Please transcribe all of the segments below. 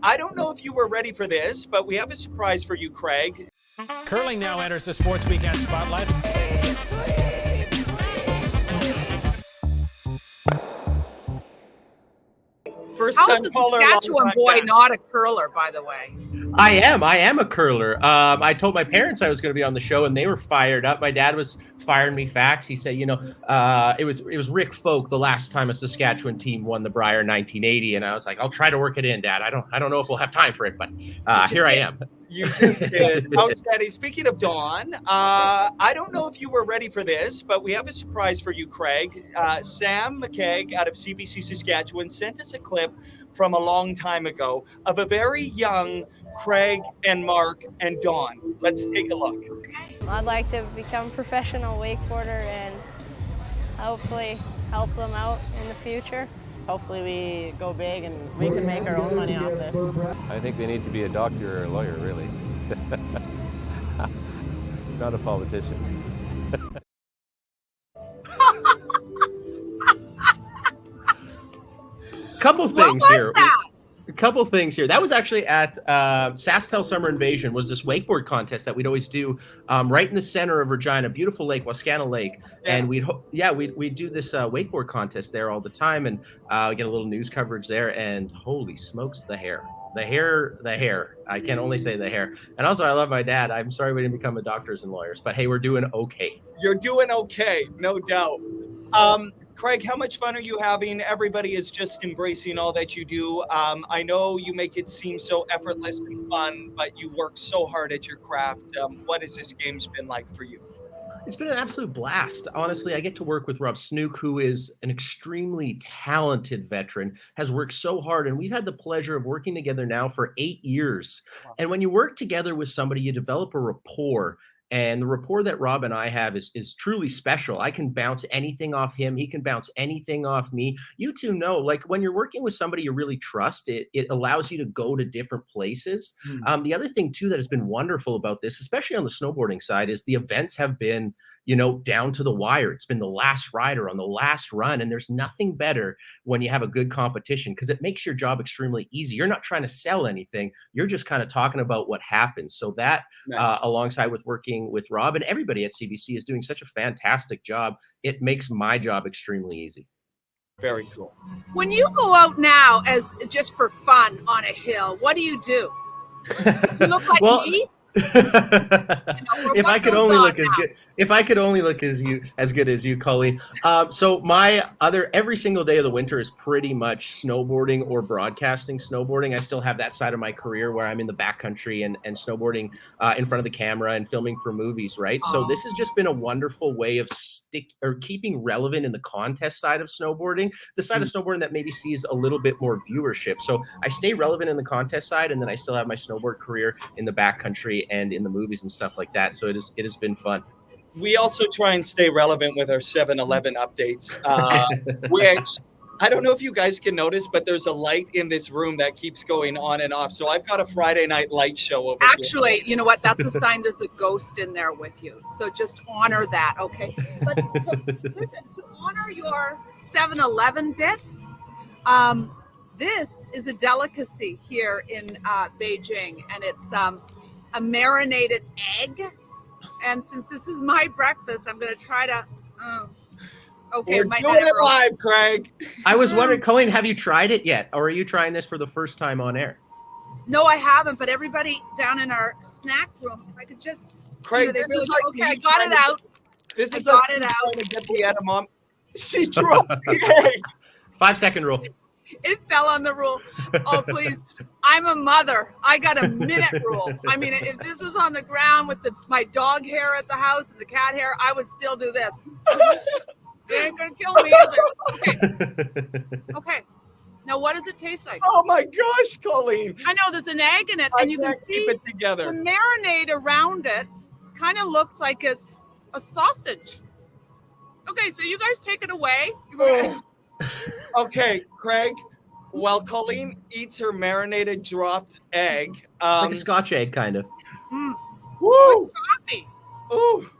I don't know if you were ready for this, but we have a surprise for you, Craig. Curling now enters the Sports Weekend spotlight. First How time is a caller, Saskatchewan long time boy back. not a curler, by the way? I am a curler. I told my parents I was going to be on the show, and they were fired up. My dad was firing me facts. He said, it was Rick Folk the last time a Saskatchewan team won the Brier in 1980, and I was like, I'll try to work it in, Dad. I don't know if we'll have time for it, but here I am. You just did. Outstanding. Speaking of Dawn, I don't know if you were ready for this, but we have a surprise for you, Craig. Sam McKegg out of CBC Saskatchewan sent us a clip from a long time ago of a very young Craig and Mark and Dawn. Let's take a look. I'd like to become a professional wakeboarder and hopefully help them out in the future. Hopefully we go big and we can make our own money off this. I think they need to be a doctor or a lawyer, really. Not a politician. Couple things here. That? A couple things here. That was actually at SaskTel Summer Invasion, was this wakeboard contest that we'd always do right in the center of Regina, beautiful lake, Wascana Lake. Yeah. And we'd do this wakeboard contest there all the time, and get a little news coverage there. And holy smokes, the hair. I can only say the hair. And also, I love my dad. I'm sorry we didn't become doctors and lawyers, but hey, we're doing okay. You're doing okay, no doubt. Craig, how much fun are you having? Everybody is just embracing all that you do. I know you make it seem so effortless and fun, but you work so hard at your craft. What has this game's been like for you? It's been an absolute blast. Honestly, I get to work with Rob Snook, who is an extremely talented veteran, has worked so hard, and we've had the pleasure of working together now for 8 years. Wow. And when you work together with somebody, you develop a rapport. And the rapport that Rob and I have is truly special. I can bounce anything off him. He can bounce anything off me. You two know, like when you're working with somebody you really trust, it allows you to go to different places. The other thing too that has been wonderful about this, especially on the snowboarding side, is the events have been, down to the wire. It's been the last rider on the last run. And there's nothing better when you have a good competition, because it makes your job extremely easy. You're not trying to sell anything. You're just kind of talking about what happens. So that, Nice. alongside with working with Rob and everybody at CBC is doing such a fantastic job. It makes my job extremely easy. Very cool. When you go out now as just for fun on a hill, what do you do? Do you look like me? If I could only look as good as you, Colleen. So my every single day of the winter is pretty much snowboarding or broadcasting snowboarding. I still have that side of my career where I'm in the backcountry and snowboarding in front of the camera and filming for movies, right? So this has just been a wonderful way of keeping relevant in the contest side of snowboarding, the side of snowboarding that maybe sees a little bit more viewership. So I stay relevant in the contest side, and then I still have my snowboard career in the backcountry and in the movies and stuff like that. So it has been fun. We also try and stay relevant with our 7-Eleven updates, which I don't know if you guys can notice, but there's a light in this room that keeps going on and off. So I've got a Friday night light show over here. Actually, you know what? That's a sign there's a ghost in there with you. So just honor that, okay? But to honor your 7-Eleven bits, this is a delicacy here in Beijing, and it's a marinated egg. And since this is my breakfast, I'm going to try to. Okay, We're doing it live, Craig. I was wondering, Colleen, have you tried it yet? Or are you trying this for the first time on air? No, I haven't. But everybody down in our snack room, if I could just. Craig, this is like okay, I got it out. This I is got like it out. trying to get the edamame. She dropped the egg. 5-second rule. It fell on the rule. Oh, please. I'm a mother. I got a minute rule. I mean, if this was on the ground with my dog hair at the house and the cat hair, I would still do this. It ain't going to kill me, is it? Okay. Now, what does it taste like? Oh, my gosh, Colleen. I know there's an egg in it, and you can see keep it together. the marinade around it kind of looks like it's a sausage. Okay, so you guys take it away. Okay, Craig, while Colleen eats her marinated dropped egg. Like a Scotch egg, kind of. Woo! Coffee. Ooh.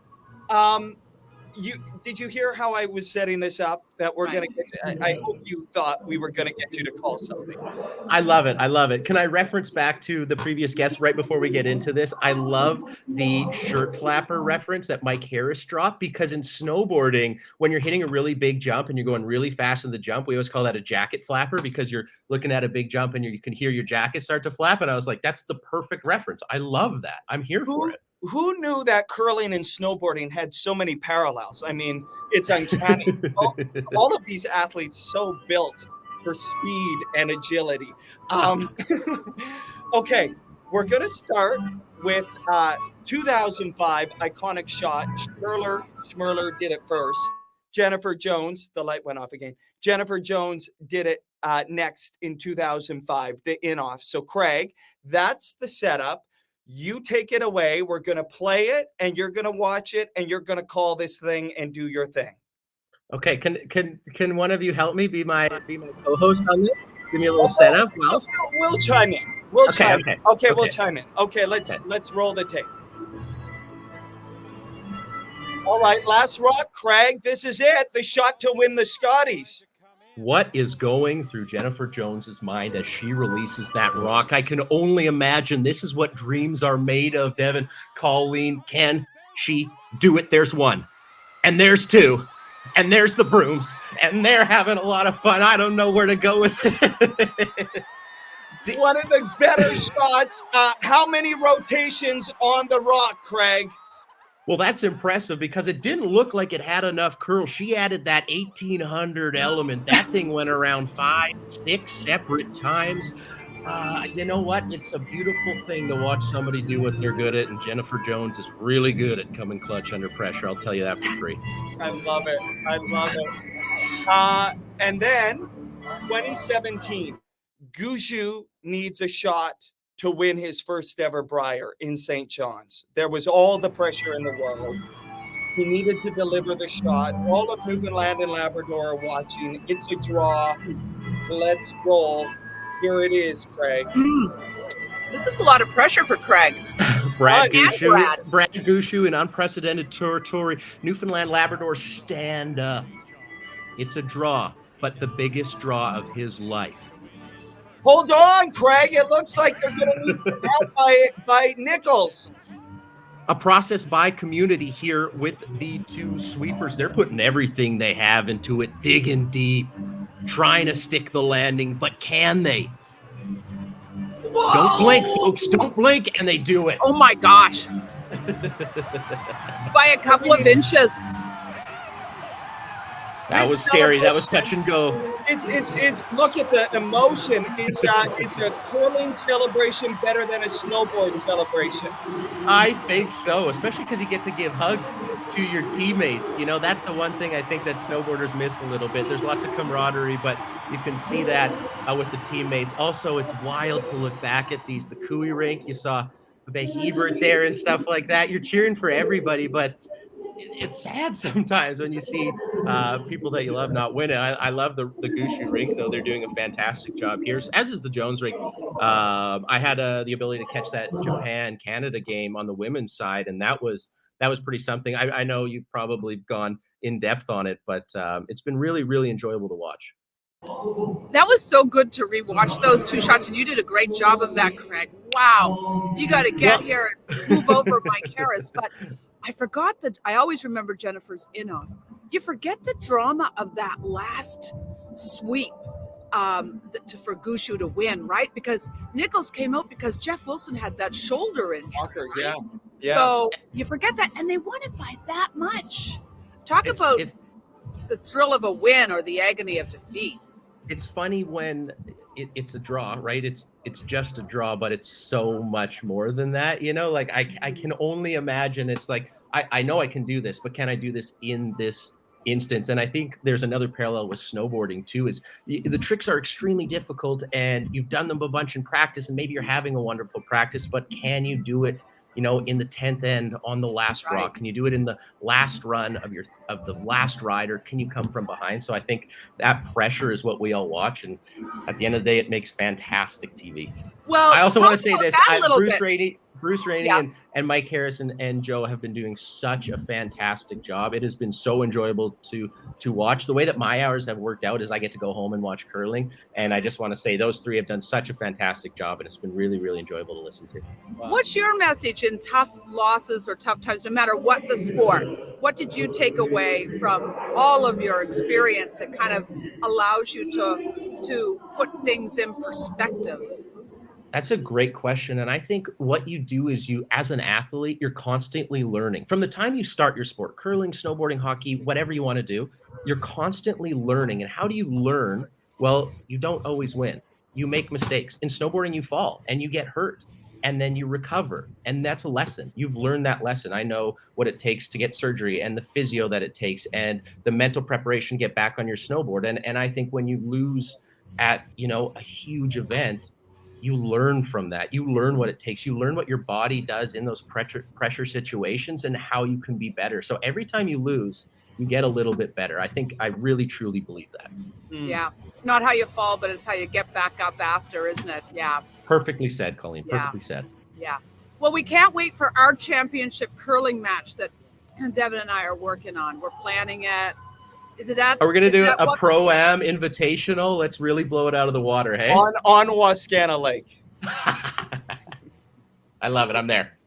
did you hear how I was setting this up? That we're going to get. I hope you thought we were going to get you to call something. I love it. I love it. Can I reference back to the previous guest right before we get into this? I love the shirt flapper reference that Mike Harris dropped, because in snowboarding, when you're hitting a really big jump and you're going really fast in the jump, we always call that a jacket flapper, because you're looking at a big jump and you can hear your jacket start to flap. And I was like, that's the perfect reference. I love that. I'm here for it. Who knew that curling and snowboarding had so many parallels? I mean, it's uncanny. all of these athletes so built for speed and agility. Okay, we're going to start with 2005 iconic shot. Schmerler did it first. Jennifer Jones, the light went off again. Jennifer Jones did it next in 2005, the in-off. So Craig, that's the setup. You take it away. We're going to play it, and you're going to watch it, and you're going to call this thing and do your thing. Okay. Can one of you help me be my co-host on this? Give me a little setup. We'll chime in. We'll chime in. Okay, let's roll the tape. All right, last rock, Craig. This is it. The shot to win the Scotties. What is going through Jennifer Jones's mind as she releases that rock? I can only imagine this is what dreams are made of, Devin. Colleen, can she do it? There's one, and there's two, and there's the brooms, and they're having a lot of fun. I don't know where to go with it. One of the better shots. How many rotations on the rock, Craig? Well, that's impressive, because it didn't look like it had enough curl. She added that 1800 element. That thing went around 5-6 separate times. You know what? It's a beautiful thing to watch somebody do what they're good at, and Jennifer Jones is really good at coming clutch under pressure. I'll tell you that for free. I love it. And then 2017, Gushue needs a shot to win his first ever Brier in St. John's. There was all the pressure in the world. He needed to deliver the shot. All of Newfoundland and Labrador are watching. It's a draw. Let's roll. Here it is, Craig. This is a lot of pressure for Craig. Brad Gushue in unprecedented territory. Newfoundland Labrador, stand up. It's a draw, but the biggest draw of his life. Hold on, Craig. It looks like they're going to need some help by Nichols. A process by community here with the two sweepers. They're putting everything they have into it, digging deep, trying to stick the landing, but can they? Whoa! Don't blink, folks. Don't blink, and they do it. Oh, my gosh. By a couple of inches. That was scary. That was touch and go. Is look at the emotion. Is a curling celebration better than a snowboard celebration? I think so, especially because you get to give hugs to your teammates. You know, that's the one thing I think that snowboarders miss a little bit. There's lots of camaraderie, but you can see that with the teammates. Also, it's wild to look back at these. The Cooey rink, you saw Hebert there and stuff like that. You're cheering for everybody, but it's sad sometimes when you see people that you love not winning. I love the Gushue rink, though. They're doing a fantastic job here, as is the Jones rink. I had the ability to catch that Japan-Canada game on the women's side, and that was pretty something. I know you've probably gone in depth on it, but it's been really, really enjoyable to watch. That was so good to rewatch those two shots, and you did a great job of that, Craig. Wow. You got to get here and move over Mike Harris, but I forgot that I always remember Jennifer's in-off. You forget the drama of that last sweep for Gushue to win, right? Because Nichols came out because Jeff Wilson had that shoulder injury. Right? Yeah. So you forget that, and they won it by that much. Talk about the thrill of a win or the agony of defeat. It's funny when it's a draw, right? It's just a draw, but it's so much more than that. You know, like I can only imagine. It's like I know I can do this, but can I do this in this instance? And I think there's another parallel with snowboarding too. Is the tricks are extremely difficult, and you've done them a bunch in practice, and maybe you're having a wonderful practice, but can you do it? You know, in the 10th end on the last rock? Can you do it in the last run of the last rider? Can you come from behind? So I think that pressure is what we all watch, Bruce Rainey Yeah. and Mike Harrison and Joe have been doing such a fantastic job. It has been so enjoyable to watch. The way that my hours have worked out is I get to go home and watch curling. And I just want to say those three have done such a fantastic job, and it's been really, really enjoyable to listen to. What's your message in tough losses or tough times, no matter what the sport? What did you take away from all of your experience that kind of allows you to put things in perspective? That's a great question. And I think what you do is you, as an athlete, you're constantly learning. From the time you start your sport, curling, snowboarding, hockey, whatever you want to do, you're constantly learning. And how do you learn? Well, you don't always win. You make mistakes. In snowboarding, you fall and you get hurt and then you recover. And that's a lesson. You've learned that lesson. I know what it takes to get surgery and the physio that it takes and the mental preparation to get back on your snowboard. And I think when you lose at, a huge event, you learn from that. You learn what it takes. You learn what your body does in those pressure situations and how you can be better. So every time you lose, you get a little bit better. I really, truly believe that. Yeah. It's not how you fall, but it's how you get back up after, isn't it? Yeah. Perfectly said, Colleen. Perfectly said. Yeah. Well, we can't wait for our championship curling match that Devin and I are working on. We're planning it. Is it at? Are we going to do a Pro-Am Invitational? Let's really blow it out of the water, hey? On Wascana Lake. I love it. I'm there.